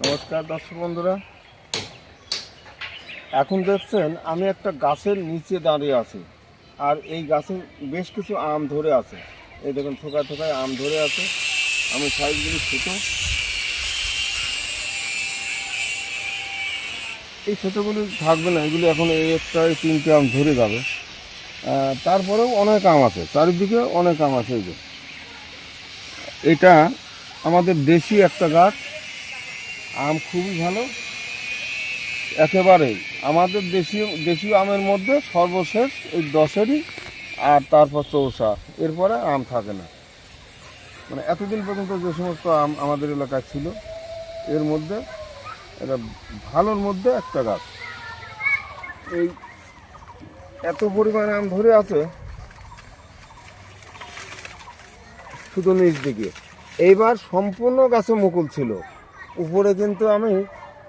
নমস্কার দর্শক বন্ধুরা, এখন দেখছেন আমি একটা গাছের নিচে দাঁড়িয়ে আছি। আর এই গাছে বেশ কিছু আম ধরে আছে। এই দেখুন থোকায় থোকায় আম ধরে আছে। আমি সাইজগুলি ছোটো, এই ছোটোগুলি থাকবে না, এগুলি এখন এই একটা এই তিনটে আম ধরে যাবে। তারপরেও অনেক আম আছে, চারিদিকে অনেক আম আছে। এই যে এটা আমাদের দেশি একটা গাছ, আম খুবই ভালো। একেবারেই আমাদের দেশীয় আমের মধ্যে সর্বশেষ এই দশেরই, আর তারপর চৌসা, এরপরে আম থাকে না। মানে এতদিন পর্যন্ত যে সমস্ত আম আমাদের এলাকায় ছিল, এর মধ্যে এটা ভালোর মধ্যে একটা গাছ। এই এত পরিমাণে আম ধরে আছে শুধু নিচ দিকে। এইবার সম্পূর্ণ গাছে মুকুল ছিল, উপরে কিন্তু আমি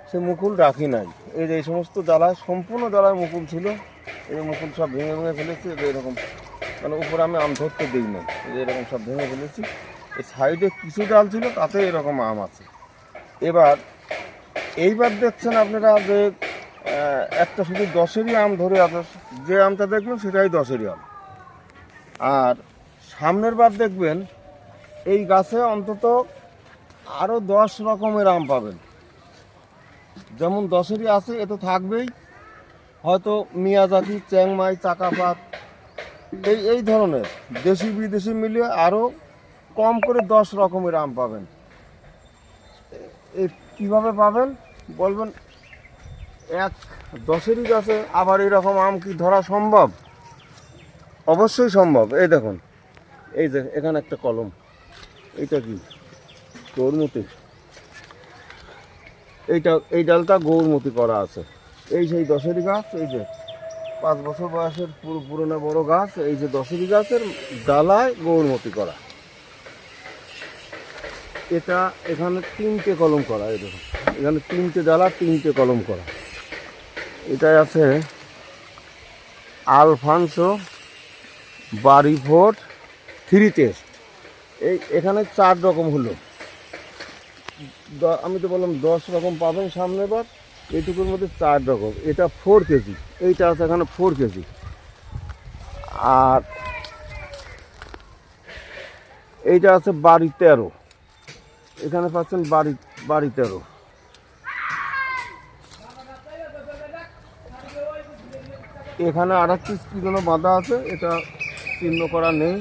সে মুকুল রাখি নাই। এই যে এই সমস্ত ডালায়, সম্পূর্ণ ডালায় মুকুল ছিল, এই মুকুল সব ভেঙে ভেঙে ফেলেছি। এরকম মানে উপরে আমি আম ধরতে দিই না, এরকম সব ভেঙে ফেলেছি। এই সাইডে কিছু ডাল ছিল, তাতে এরকম আম আছে। এইবার দেখছেন আপনারা যে একটা শুধু দশেরই আম ধরে আছে। যে আমটা দেখবেন সেটাই দশেরই আম। আর সামনের বার দেখবেন এই গাছে অন্তত আরও 10 রকমের আম পাবেন। যেমন দশেরই আছে, এ তো থাকবেই, হয়তো মিয়াজাকি, চ্যাংমাই, চাকাপাত, এই ধরনের দেশি বিদেশি মিলিয়ে আরও কম করে 10 রকমের আম পাবেন। এই কীভাবে পাবেন বলবেন, এক দশেরই গাছে আবার এরকম আম কি ধরা সম্ভব? অবশ্যই সম্ভব। এই দেখুন, এই যে এখানে একটা কলম, এইটা কি গৌরমতি, এই ডালটা গৌরমতি করা আছে। এই সেই দশেরই গাছ, এই যে 5 বছর বয়সের পুরোনো বড় গাছ, এই যে দশেরই গাছের ডালায় গৌরমতি করা। এটা এখানে 3টে কলম করা। এই দেখুন এখানে 3টে ডালা, 3টে কলম করা। এটাই আছে আলফানসো বাড়িভোট 3 টেস্ট। এখানে 4 রকম হলো। আমি তো বললাম 10 রকম পাবেন সামনের বার। এইটুকুর মধ্যে 4 রকম। এটা 4 কেজি, এইটা আছে এখানে 4 কেজি। আর এইটা আছে বাড়ি 13, এখানে পাচ্ছেন বাড়ি 13। এখানে আর একটি কি যেন বাঁধা আছে, এটা চিহ্ন করা নেই।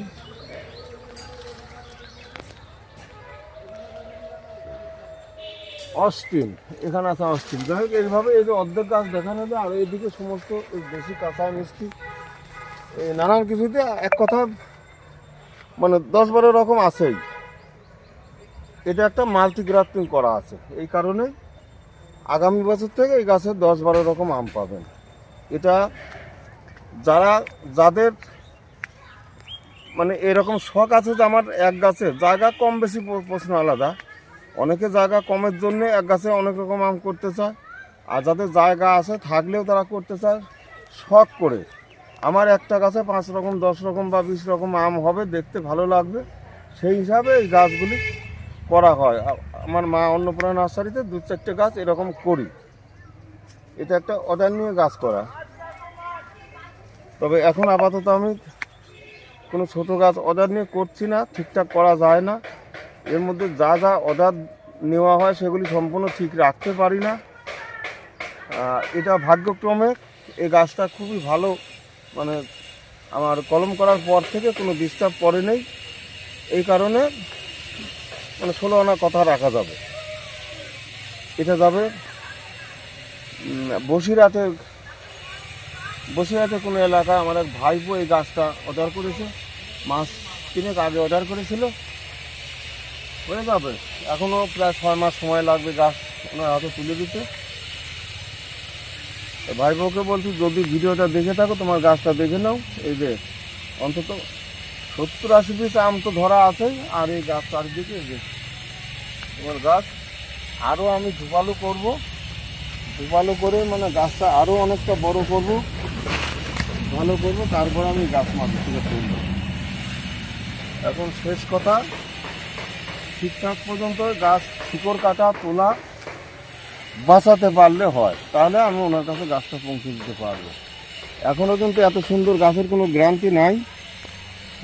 অস্টিন, এখানে আছে অস্টিন। যাই হোক, এইভাবে এই যে অর্ধেক গাছ দেখানো যায়। আর এইদিকে সমস্ত দেশি কাঁচা মিষ্টি, এই নানান কিছুতে এক কথা মানে 10-12 রকম আছেই। এটা একটা মাল্টিগ্রাফটিং করা আছে, এই কারণেই আগামী বছর থেকে এই গাছে 10-12 রকম আম পাবেন। এটা যাদের মানে এরকম শখ আছে যে আমার এক গাছে জায়গা কম বেশি প্রশ্ন আলাদা, অনেকে জায়গা কমের জন্য এক গাছে অনেক রকম আম করতে চায়। আর যাদের জায়গা আছে থাকলেও তারা করতে চায় শখ করে। আমার একটা গাছে 5 রকম, 10 রকম বা 20 রকম আম হবে, দেখতে ভালো লাগবে, সেই হিসাবে এই গাছগুলি করা হয়। আমার মা অন্নপূর্ণা নার্সারিতে 2-4টে গাছ এরকম করি। এটা একটা অর্ডার নিয়ে গাছ করা। তবে এখন আপাতত আমি কোনো ছোটো গাছ অর্ডার নিয়ে করছি না, ঠিকঠাক করা যায় না। এর মধ্যে যা যা অর্ডার নেওয়া হয় সেগুলি সম্পূর্ণ ঠিক রাখতে পারি না। এটা ভাগ্যক্রমে এই গাছটা খুবই ভালো, মানে আমার কলম করার পর থেকে কোনো ডিস্টার্ব পড়ে নেই। এই কারণে মানে 16 আনা কথা রাখা যাবে। এটা যাবে বসিরহাটে কোনো এলাকায়। আমার এক ভাইপো এই গাছটা অর্ডার করেছে, মাস 3 আগে অর্ডার করেছিল। হয়ে যাবে, এখনও প্রায় 6 মাস সময় লাগবে গাছ ওনার হাতে তুলে দিতে। ভাইপোকে বলছি, যদি ভিডিওটা দেখে থাকো তোমার গাছটা দেখে নাও। এই যে অন্তত 70-80 পিস আম তো ধরা আছেই। আর এই গাছ চারিদিকে, এই যে তোমার গাছ আরও আমি ঝোপালো করে মানে গাছটা আরও অনেকটা বড় করব, ভালো করব, তারপর আমি গাছ মাটি থেকে তুলব। এখন শেষ কথা, ঠিকঠাক পর্যন্ত গাছ শিকড় কাটা তোলা বাঁচাতে পারলে হয়, তাহলে আমি ওনার কাছে গাছটা পৌঁছে দিতে পারবো। এখনও কিন্তু এত সুন্দর গাছের কোনো গ্যারান্টি নাই।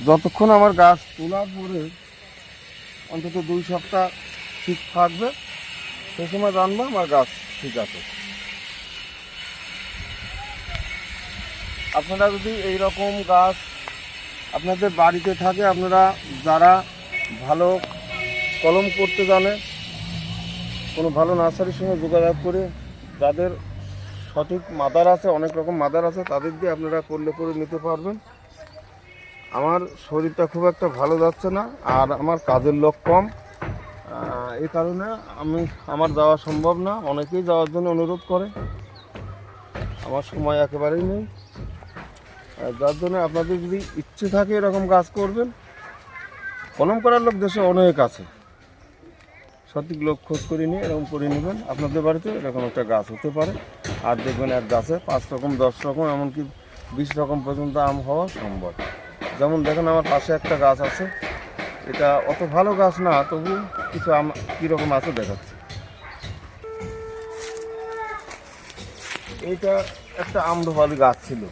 যতক্ষণ আমার গাছ তোলার পরে অন্তত 2 সপ্তাহ ঠিক থাকবে, সে সময় জানবো আমার গাছ ঠিক আছে। আপনারা যদি এই রকম গাছ আপনাদের বাড়িতে থাকে, আপনারা যারা ভালো কলম করতে জানে, কোনো ভালো নার্সারির সঙ্গে যোগাযোগ করে, যাদের সঠিক মাদার আছে, অনেক রকম মাদার আছে, তাদের দিয়ে আপনারা করলে করে নিতে পারবেন। আমার শরীরটা খুব একটা ভালো যাচ্ছে না, আর আমার কাজের লোক কম, এই কারণে আমার যাওয়া সম্ভব না। অনেকেই যাওয়ার জন্য অনুরোধ করে, আমার সময় একেবারেই নেই। যার জন্য আপনাদের যদি ইচ্ছে থাকে এরকম গাছ করবেন, কলম করার লোক দেশে অনেক আছে, সঠিক লোক খোঁজ করে নিয়ে এরকম করে নেবেন। আপনাদের বাড়িতে এরকম একটা গাছ হতে পারে, আর দেখবেন এক গাছে 5 রকম 10 রকম এমনকি 20 রকম পর্যন্ত আম হওয়া সম্ভব। যেমন দেখেন আমার পাশে একটা গাছ আছে, এটা অত ভালো গাছ না, তবু কিছু আম কীরকম আছে দেখাচ্ছে। এইটা একটা আম্রপালি গাছ ছিল,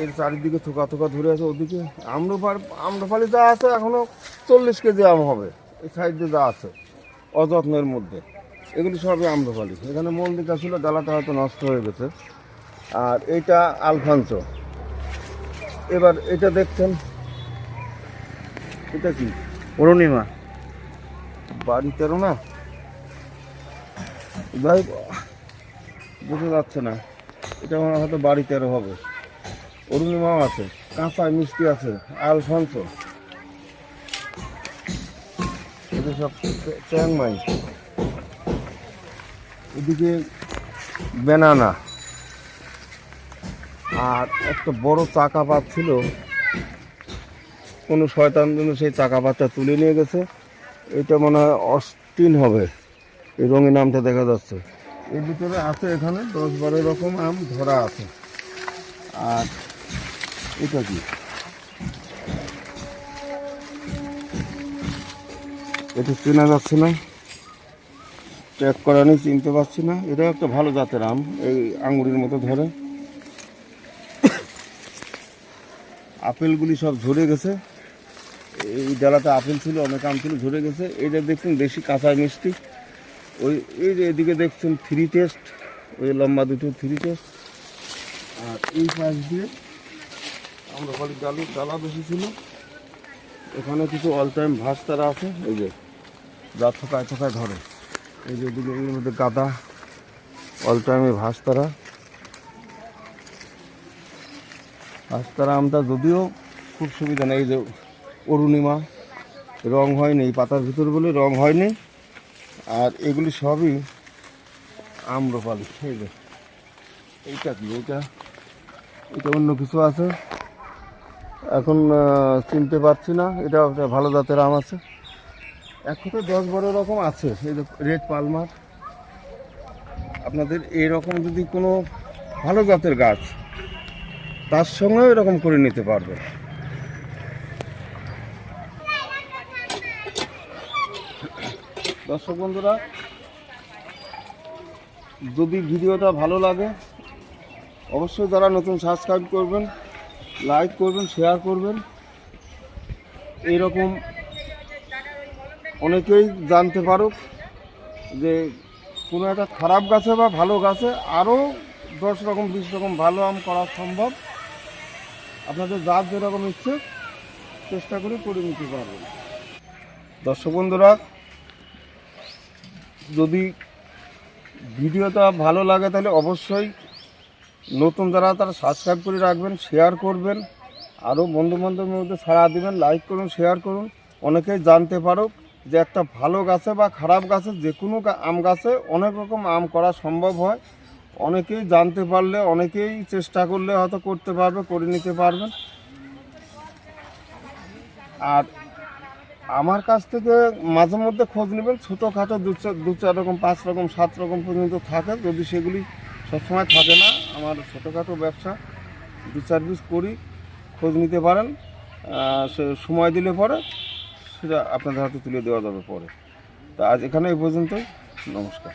এর চারিদিকে থোকা থোকা ধরে আছে, ওদিকে আম্রপালি যা আছে এখনো 40 কেজি আম হবে। এই সাইডে যা আছে অযত্নের মধ্যে, এগুলি সবই আম্রপালি। এখানে মল্লিকা ছিল, ডালাটা হয়তো নষ্ট হয়ে গেছে। আর এইটা আলফানসো। এবার এটা দেখছেন, এটা কি অরুণিমা। বাড়িতেরও না, যাই বোঝা যাচ্ছে না, এটা আমার হয়তো বাড়িতেরও হবে। অরুণিমাও আছে, কাঁচায় মিষ্টি আছে, আলফানসো, এটা সব চ্যাংমাই। এদিকে বেনানা, আর একটা বড় চাকা পাত ছিল, কোনো শয়তান জন্য সেই চাকা পাতটা তুলে নিয়ে গেছে। এটা মনে হয় অস্টিন হবে, এই রঙের নামটা দেখা যাচ্ছে। এর ভিতরে আছে এখানে 10-12 রকম আম ধরা আছে। আর এটা কি, এটা চেনা যাচ্ছে না, ট্র্যাক করা নেই, চিনতে পারছি না। এটা একটা ভালো জাতের আম, এই আঙুরের মতো ধরে। আপেলগুলি সব ঝরে গেছে, এই ডালাতে আপেল ছিল, অনেক আম ছিল, ঝরে গেছে। এইটা দেখছেন বেশি কাঁচা মিষ্টি। এই যে এদিকে দেখছেন 3 টেস্ট, ওই লম্বা দুটো 3 টেস্ট। আর এই পাশ দিয়ে আমরা খালি ডালা বেশি ছিল। এখানে কিছু অল টাইম ভাস তারা আছে, এই যে যা থোকায় থোকায় ধরে। এই যে এদিকে এর মধ্যে গাদা অল টাইমে ভাস তারা আমটা যদিও খুব সুবিধা নেই। এই যে অরুণিমা, রং হয়নি এই পাতার ভিতর বলে রং হয়নি। আর এগুলি সবই আম্রপালি। এই যে এইটা কি, এটা অন্য কিছু আছে, এখন চিনতে পারছি না। এটা ভালো জাতের আম আছে, এখন তো 10-12 রকম আছে। এই যে রেড পালমার। আপনাদের এইরকম যদি কোনো ভালো জাতের গাছ, তার সঙ্গেও এরকম করে নিতে পারবে। দর্শক বন্ধুরা, যদি ভিডিওটা ভালো লাগে অবশ্যই যারা নতুন সাবস্ক্রাইব করবেন, লাইক করবেন, শেয়ার করবেন। এইরকম অনেকেই জানতে পারুক যে কোনো একটা খারাপ গাছে বা ভালো গাছে আরও 10 রকম 20 রকম ভালো আম করা সম্ভব। আপনাদের যার যেরকম ইচ্ছে চেষ্টা করে নিতে পারবেন। দর্শক বন্ধুরা, যদি ভিডিওটা ভালো লাগে তাহলে অবশ্যই নতুন যারা তারা সাবস্ক্রাইব করে রাখবেন, শেয়ার করবেন, আরও বন্ধুবান্ধবের মধ্যে ছাড়া দিবেন, লাইক করুন, শেয়ার করুন। অনেকেই জানতে পারুক যে একটা ভালো গাছে বা খারাপ গাছে, যে কোনো আম গাছে অনেক রকম আম করা সম্ভব হয়। অনেকেই জানতে পারলে, অনেকেই চেষ্টা করলে হয়তো করতে পারবে, করে নিতে পারবেন। আর আমার কাছ থেকে মাঝে মধ্যে খোঁজ নেবেন, ছোটোখাটো 2-4 রকম 5 রকম 7 রকম পর্যন্ত থাকে। যদি সেগুলি সবসময় থাকে না, আমার ছোটোখাটো ব্যবসা 2-4 পিস করি, খোঁজ নিতে পারেন। সে সময় দিলে পরে সেটা আপনাদের হাতে তুলে দেওয়া যাবে পরে। তা আজ এখানে এই পর্যন্তই, নমস্কার।